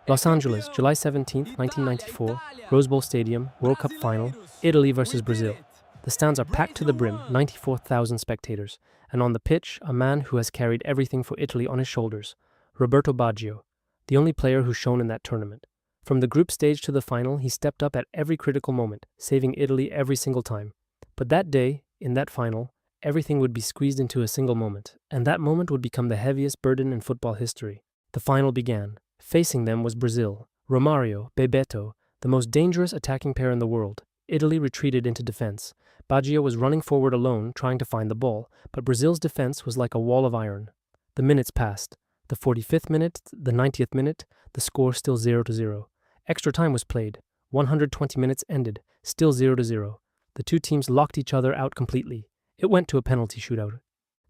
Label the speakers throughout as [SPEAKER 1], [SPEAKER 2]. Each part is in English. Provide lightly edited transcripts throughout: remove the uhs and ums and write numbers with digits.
[SPEAKER 1] Los Angeles, July 17th, 1994, Rose Bowl Stadium, World Cup Final, Italy versus Brazil. The stands are packed to the brim, 94,000 spectators, and on the pitch, a man who has carried everything for Italy on his shoulders, Roberto Baggio, the only player who shone in that tournament. From the group stage to the final, he stepped up at every critical moment, saving Italy every single time. But that day, in that final, everything would be squeezed into a single moment, and that moment would become the heaviest burden in football history. The final began. Facing them was Brazil. Romario, Bebeto, the most dangerous attacking pair in the world. Italy retreated into defense. Baggio was running forward alone, trying to find the ball, but Brazil's defense was like a wall of iron. The minutes passed. The 45th minute, the 90th minute, the score still 0-0. Extra time was played. 120 minutes ended, still 0-0. The two teams locked each other out completely. It went to a penalty shootout.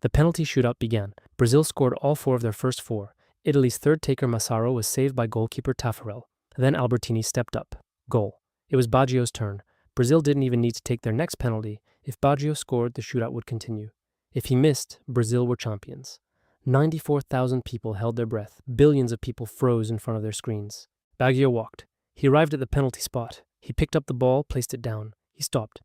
[SPEAKER 1] The penalty shootout began. Brazil scored all four of their first four. Italy's third taker Massaro was saved by goalkeeper Taffarel. Then Albertini stepped up. Goal. It was Baggio's turn. Brazil didn't even need to take their next penalty. If Baggio scored, the shootout would continue. If he missed, Brazil were champions. 94,000 people held their breath. Billions of people froze in front of their screens. Baggio walked. He arrived at the penalty spot. He picked up the ball, placed it down. He stopped,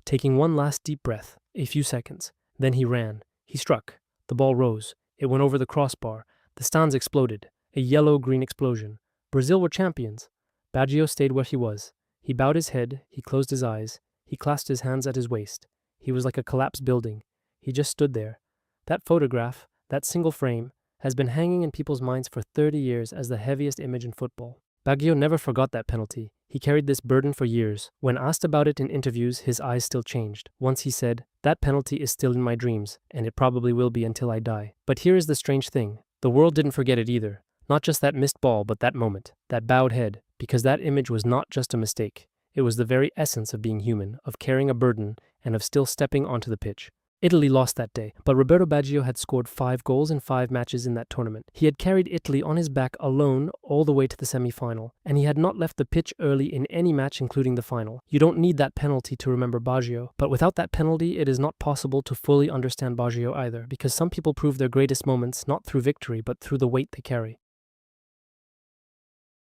[SPEAKER 1] taking one last deep breath, a few seconds. Then he ran. He struck. The ball rose. It went over the crossbar. The stands exploded. A yellow-green explosion. Brazil were champions. Baggio stayed where he was. He bowed his head. He closed his eyes. He clasped his hands at his waist. He was like a collapsed building. He just stood there. That photograph, that single frame, has been hanging in people's minds for 30 years as the heaviest image in football. Baggio never forgot that penalty. He carried this burden for years. When asked about it in interviews, his eyes still changed. Once he said, "That penalty is still in my dreams, and it probably will be until I die." But here is the strange thing. The world didn't forget it either. Not just that missed ball, but that moment, that bowed head, because that image was not just a mistake. It was the very essence of being human, of carrying a burden, and of still stepping onto the pitch. Italy lost that day, but Roberto Baggio had scored 5 goals in 5 matches in that tournament. He had carried Italy on his back alone all the way to the semi-final, and he had not left the pitch early in any match, including the final. You don't need that penalty to remember Baggio, but without that penalty, it is not possible to fully understand Baggio either, because some people prove their greatest moments not through victory, but through the weight they carry.